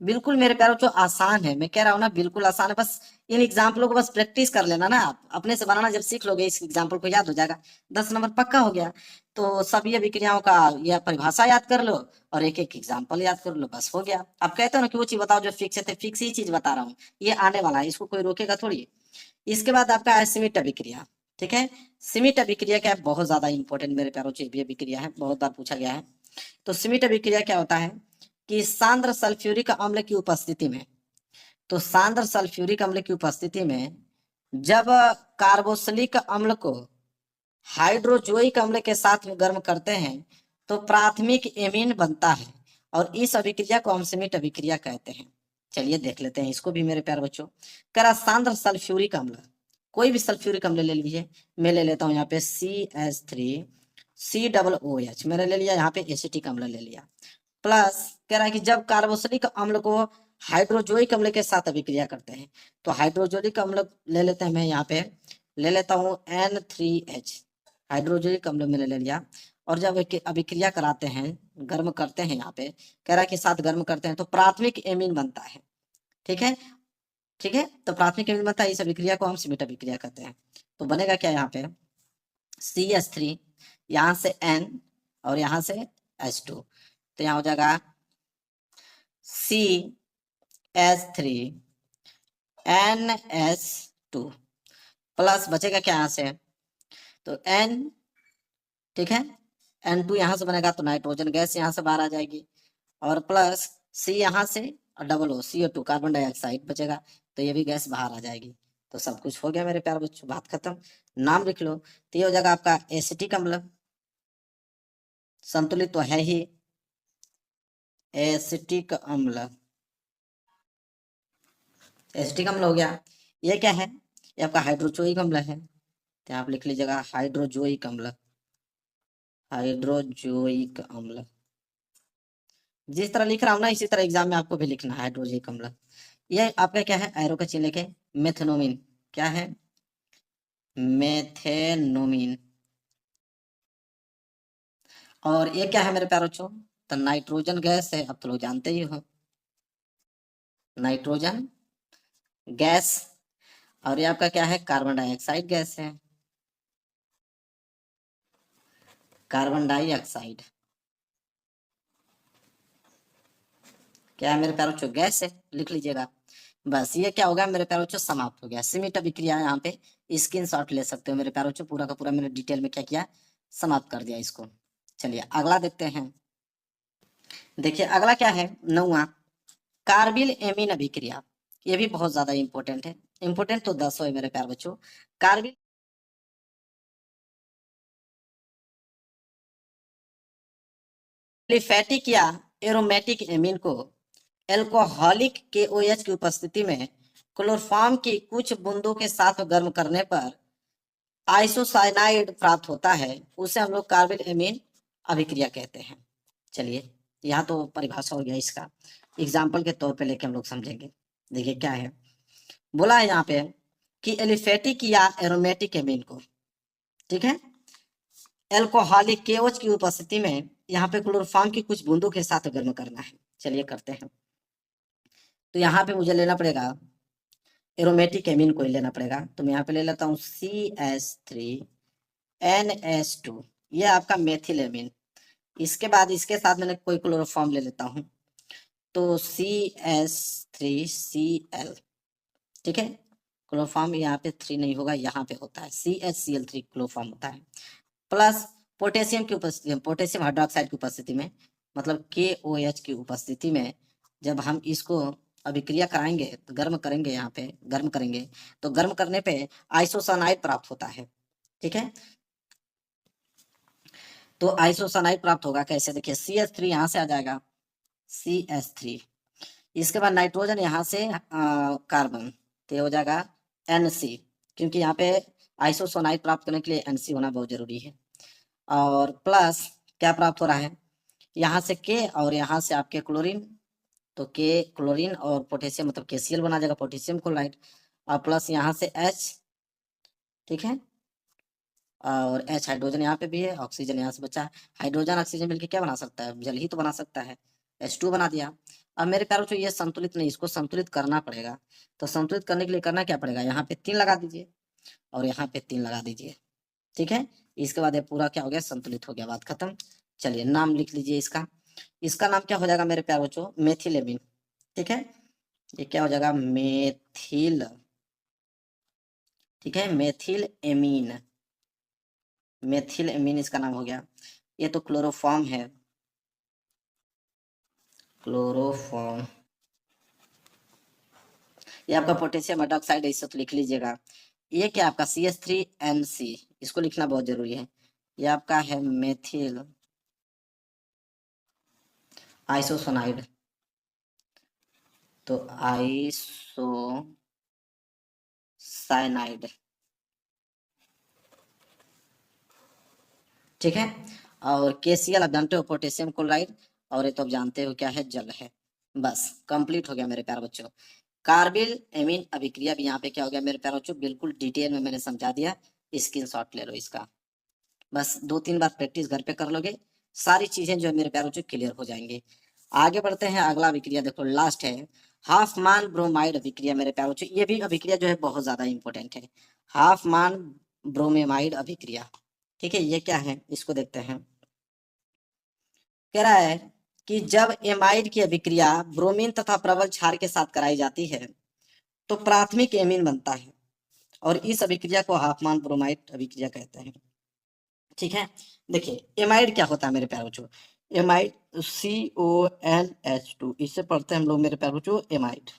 बिल्कुल मेरे प्यारों, जो आसान है, मैं कह रहा हूँ ना बिल्कुल आसान है। बस इन एग्जाम्पलों को बस प्रैक्टिस कर लेना ना, आप अपने से बनाना जब सीख लोगे इस एग्जाम्पल को याद हो जाएगा, 10 नंबर पक्का हो गया। तो सभी अभिक्रियाओं का यह परिभाषा याद कर लो और एक एक एग्जाम्पल याद कर लो, बस हो गया। आप कहते हो ना कि वो चीज बताओ जो फिक्स है, तो फिक्स ही चीज बता रहा हूँ, ये आने वाला है, इसको कोई रोकेगा थोड़ी। इसके बाद आपका है सीमित अभिक्रिया, ठीक है। सीमित अभिक्रिया क्या है? बहुत ज्यादा इंपॉर्टेंट मेरे प्यारों, चीज भी अभिक्रिया है, बहुत बार पूछा गया है। तो सीमित अभिक्रिया क्या होता है? कि सांद्र सल्फ्यूरिक अम्ल की उपस्थिति में, तो सांद्र सल्फ्यूरिक अम्ल की उपस्थिति में जब कार्बोक्सिलिक अम्ल को हाइड्रोजोइक अम्ल के साथ में गर्म करते हैं तो प्राथमिक एमीन बनता है, और इस अभिक्रिया को हम सीमित अभिक्रिया कहते हैं। चलिए देख लेते हैं इसको भी मेरे प्यारे बच्चों। करा सांद्र सल्फ्यूरिक अम्ल, कोई भी सल्फ्यूरिक अम्ल ले लीजिए, मैं ले लेता हूँ यहाँ पे CH3COOH मैंने ले लिया, यहाँ पे एसिटिक अम्ल ले लिया, प्लस कह रहा है कि जब कार्बोक्सिलिक अम्ल को हाइड्रोजोइक अम्ल के साथ अभिक्रिया करते हैं, तो हाइड्रोजोइक अम्ल ले लेते हैं, मैं यहाँ पे ले लेता हूँ N3H, हाइड्रोजोइक अम्ल मैंने ले लिया। और जब अभिक्रिया कराते हैं, गर्म करते हैं, यहाँ पे कह रहा है कि साथ गर्म करते हैं तो प्राथमिक एमीन बनता है, ठीक है, ठीक है। तो प्राथमिक एमीन बनता है, इस अभिक्रिया को हम सीमित अभिक्रिया कहते हैं। तो बनेगा क्या यहाँ पे? CH3, यहाँ से N और यहाँ से H2, तो यहाँ हो जाएगा CH3NS2, प्लस बचेगा क्या यहाँ से? तो N, ठीक है, N2 यहाँ से बनेगा तो नाइट्रोजन गैस यहाँ से बाहर आ जाएगी, और प्लस C यहाँ से और double O CO2 carbon dioxide बचेगा, तो ये भी गैस बाहर आ जाएगी। तो सब कुछ हो गया मेरे प्यारे बच्चों, बात खत्म। नाम लिख लो, तो ये हो जाएगा आपका एसिटिक अम्ल, संतुलित तो है ही, एसिटिक अम्ल, एसिटिक अम्ल हो गया। ये क्या है, ये आपका हाइड्रोजोइक अम्ल है, तो आप लिख लीजिएगा हाइड्रोजोइक अम्ल, हाइड्रोजोइक अम्ल। जिस तरह लिख रहा हूं ना इसी तरह एग्जाम में आपको भी लिखना है हाइड्रोजोइक अम्ल। ये आपका क्या है, एरो का चिन्ह लेके मेथनोमिन, क्या है, मेथेनोमिन। और ये क्या है मेरे प्यारे बच्चों, तो नाइट्रोजन गैस है, अब तो लोग जानते ही हो, नाइट्रोजन गैस। और ये आपका क्या है, कार्बन डाइऑक्साइड गैस है, कार्बन डाइऑक्साइड क्या है मेरे प्यारे बच्चों, गैस है, लिख लीजिएगा। बस ये क्या हो गया मेरे प्यारे बच्चों, समाप्त हो गया। सीमित अभिक्रिया यहाँ पे स्क्रीनशॉट ले सकते हो मेरे प्यारे बच्चों, पूरा का पूरा मैंने डिटेल में क्या किया, समाप्त कर दिया इसको। चलिए अगला देखते हैं। देखिए अगला क्या है, 9वां, कार्बिल एमीन अभिक्रिया। ये भी बहुत ज्यादा इंपॉर्टेंट है, इंपॉर्टेंट तो 10 है मेरे प्यारे बच्चों। कार्बिल एलिफेटिक या एरोमेटिक एमीन को एल्कोहलिक KOH की उपस्थिति में क्लोरोफॉर्म की कुछ बूंदों के साथ गर्म करने पर आइसोसाइनाइड प्राप्त होता है, उसे हम लोग कार्बिल एमीन अभिक्रिया कहते हैं। चलिए यहाँ तो परिभाषा हो गया इसका, एग्जाम्पल के तौर पे लेके हम लोग समझेंगे। देखिए क्या है, बोला है यहाँ पे कि एलिफेटिक या एरोमेटिक एमीन को, ठीक है, एल्कोहलिक KOH की उपस्थिति में यहाँ पे क्लोरोफॉर्म की कुछ बूंदों के साथ गर्म करना है। चलिए करते हैं। तो यहाँ पे मुझे लेना पड़ेगा एरोमेटिक एमीन को ही लेना पड़ेगा, तो मैं यहाँ पे ले लेता हूँ CH3NH2, ये आपका मेथिल एमीन। इसके बाद इसके साथ मैंने कोई क्लोरोफॉर्म ले लेता हूँ, तो CH3Cl, ठीक है, क्लोरोफॉर्म यहाँ पे 3 नहीं होगा, यहाँ पे होता है CHCl3 क्लोरोफॉर्म होता है, प्लस पोटेशियम की उपस्थिति में, पोटेशियम हाइड्रोक्साइड की उपस्थिति में, मतलब KOH की उपस्थिति में जब हम इसको अभिक्रिया कराएंगे तो गर्म करेंगे, यहाँ पे गर्म करेंगे तो गर्म करने पे आइसोसानाइड प्राप्त होता है, ठीक है। तो आइसोसानाइड प्राप्त होगा कैसे, देखिए CH3 यहाँ से आ जाएगा, CH3, इसके बाद नाइट्रोजन यहाँ से कार्बन, तो ये हो जाएगा NC, क्योंकि यहाँ पे आइसोसानाइड प्राप्त करने के लिए NC होना बहुत जरूरी है। और प्लस क्या प्राप्त हो रहा है, यहाँ से K और यहाँ से आपके क्लोरीन, तो K क्लोरीन और पोटेशियम मतलब KCl बना जाएगा, पोटेशियम क्लोराइड, और प्लस यहाँ से H, ठीक है, और H हाइड्रोजन यहाँ पे भी है, ऑक्सीजन यहाँ से बचा, हाइड्रोजन ऑक्सीजन मिलकर क्या बना सकता है, जल ही तो बना सकता है, H2 बना दिया। अब मेरे प्यारों को ये संतुलित नहीं, इसको संतुलित करना पड़ेगा, तो संतुलित करने के लिए करना क्या पड़ेगा, यहाँ पे 3 लगा दीजिए और यहाँ पे 3 लगा दीजिए, ठीक है। इसके बाद ये पूरा क्या हो गया, संतुलित हो गया, बात खत्म। चलिए नाम लिख लीजिए इसका, इसका नाम क्या हो जाएगा मेरे प्यारे बच्चों, मेथिल एमीन, ठीक है, ये क्या हो जाएगा, मेथिल, ठीक है, मेथिल एमीन, मेथिल एमीन इसका नाम हो गया। ये तो क्लोरोफॉर्म है, क्लोरोफॉर्म, ये आपका पोटेशियम हाइड्रोक्साइड है, इसे तो लिख लीजिएगा। ये क्या आपका CH3NC, इसको लिखना बहुत जरूरी है। ये आपका है मेथिल आइसोसानाइड, तो आइसोसाइनाइड, ठीक है। और KCl आप जानते हो पोटेशियम क्लोराइड, और ये तो आप जानते हो क्या है, जल है। बस कंप्लीट हो गया मेरे प्यारे बच्चों। कार्बिल एमीन अभिक्रिया भी यहाँ पे क्या हो गया मेरे प्यारे बच्चों, बिल्कुल डिटेल में मैंने समझा दिया, स्क्रीनशॉट ले लो इसका। बस 2-3 बार प्रैक्टिस घर पे कर लोगे, सारी चीजें जो है मेरे प्यारे बच्चों क्लियर हो जाएंगे। आगे बढ़ते हैं, अगला अभिक्रिया देखो, लास्ट है हाफमान ब्रोमाइड अभिक्रिया मेरे प्यारे बच्चों। ये भी अभिक्रिया जो है बहुत ज्यादा इंपॉर्टेंट है, हाफमान ब्रोमेमाइड अभिक्रिया, ठीक है। ये क्या है, इसको देखते हैं। कह रहा है कि जब एमाइड की अभिक्रिया ब्रोमीन तथा प्रबल क्षार के साथ कराई जाती है तो प्राथमिक एमीन बनता है, और इस अभिक्रिया को हाफमान ब्रोमाइड अभिक्रिया कहते हैं, ठीक है। देखिए एमाइड क्या होता है मेरे प्यारे बच्चों, एमाइड CONH2, इससे पढ़ते हैं हम लोग मेरे प्यारे बच्चों एमाइड।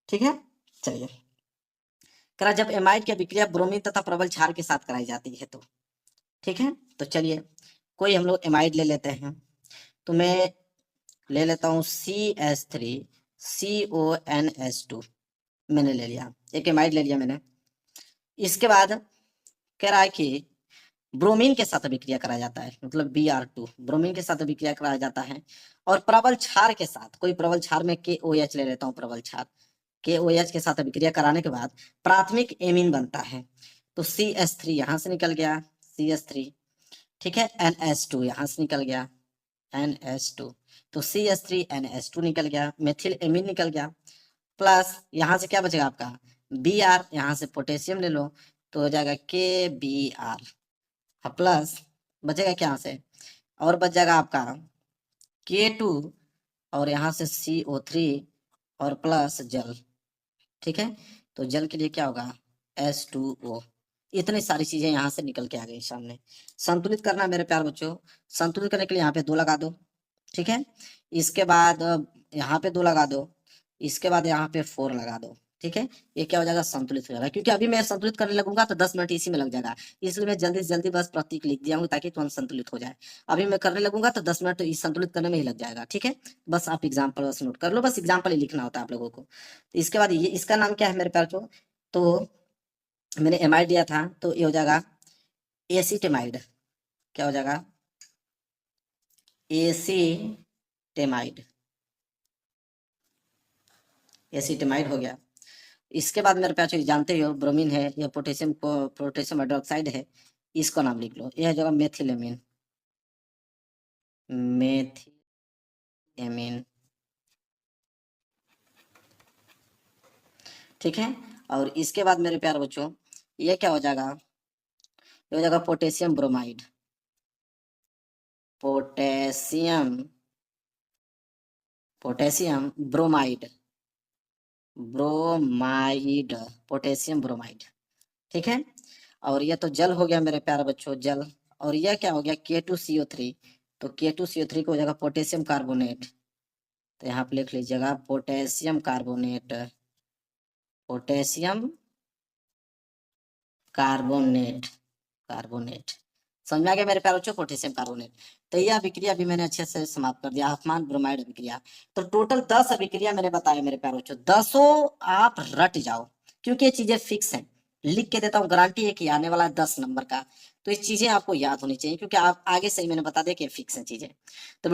ठीक है, चलिए करा जब एमाइड की अभिक्रिया ब्रोमीन तथा प्रबल क्षार के साथ कराई जाती है तो, ठीक है। तो चलिए कोई हम लोग एमाइड ले लेते हैं, तो मैं ले लेता हूँ CH3CONH2, मैंने ले लिया, एक एमाइड ले लिया मैंने। इसके बाद कह रहा है कि ब्रोमीन के साथ अभिक्रिया कराया जाता है, मतलब Br2, ब्रोमीन के साथ अभिक्रिया कराया जाता है और प्रबल क्षार के साथ, कोई प्रबल क्षार में KOH ले लेता हूँ, प्रबल क्षार KOH के साथ अभिक्रिया कराने के बाद प्राथमिक एमीन बनता है। तो CH3 यहाँ से निकल गया, CH3, ठीक है, NH2 यहाँ से निकल गया, NH2, तो CH3NH2 निकल गया, मेथिल एमीन निकल गया, प्लस यहाँ से क्या बचेगा आपका Br, यहाँ से पोटेशियम ले लो तो हो जाएगा KBr, प्लस बचेगा क्या यहाँ से, और बच जाएगा आपका K2 और यहाँ से CO3 और प्लस जल। ठीक है, तो जल के लिए क्या होगा H2O। इतनी सारी चीजें यहाँ से निकल के आ गई सामने। संतुलित करना है मेरे प्यार बच्चों, संतुलित करने के लिए यहाँ पे 2 लगा दो, ठीक है। इसके बाद यहाँ पे 2 लगा दो, इसके बाद यहाँ पे 4 लगा दो, ठीक है। ये क्या हो जाएगा, संतुलित हो जाएगा। क्योंकि अभी मैं संतुलित करने लगूंगा तो 10 मिनट इसी में लग जाएगा, इसलिए मैं जल्दी से जल्दी बस प्रतीक लिख दिया हूँ ताकि तुरंत संतुलित हो जाए। अभी मैं करने लगूंगा तो 10 मिनट तो इस संतुलित करने में ही लग जाएगा, ठीक है। बस आप एग्जाम्पल बस नोट कर लो, बस एग्जाम्पल ही लिखना होता है आप लोगों को। इसके बाद ये इसका नाम क्या है मेरे प्यार बच्चों, तो मैंने एमाइड दिया था तो ये हो जाएगा एसीटेमाइड। क्या हो जाएगा, एसीटेमाइड, एसीटेमाइड हो गया। इसके बाद मेरे पास जानते ही हो ब्रोमीन है, यह पोटेशियम को पोटेशियम हाइड्रोक्साइड है, इसको नाम लिख लो, यह जगह मेथिलेमीन, मेथिलेमीन, ठीक है। और इसके बाद मेरे प्यारे बच्चों ये क्या हो जाएगा, ये हो जाएगा potassium bromide, potassium, potassium bromide, bromide, potassium bromide, ठीक है। और ये तो जल हो गया मेरे प्यारे बच्चों, जल। और यह क्या हो गया K2CO3, तो K2CO3 को हो जाएगा पोटेशियम कार्बोनेट, तो यहाँ पे लिख लीजिएगा potassium carbonate, potassium carbonate, carbonate. समझ में आ गया मेरे प्यारे बच्चों, पोटेशियम कार्बोनेट। तो यह अभिक्रिया भी मैंने अच्छे से समाप्त कर दिया, अपमान ब्रोमाइड अभिक्रिया। तो टोटल 10 अभिक्रिया मैंने बताया मेरे प्यारे बच्चों, 10 आप रट जाओ क्योंकि ये चीजें फिक्स हैं। लिख के देता हूँ, गारंटी है कि आने वाला 10 नंबर का। तो ये चीजें आपको याद होनी चाहिए क्योंकि आप आगे से ही मैंने बता दिया कि फिक्स है चीजें। तो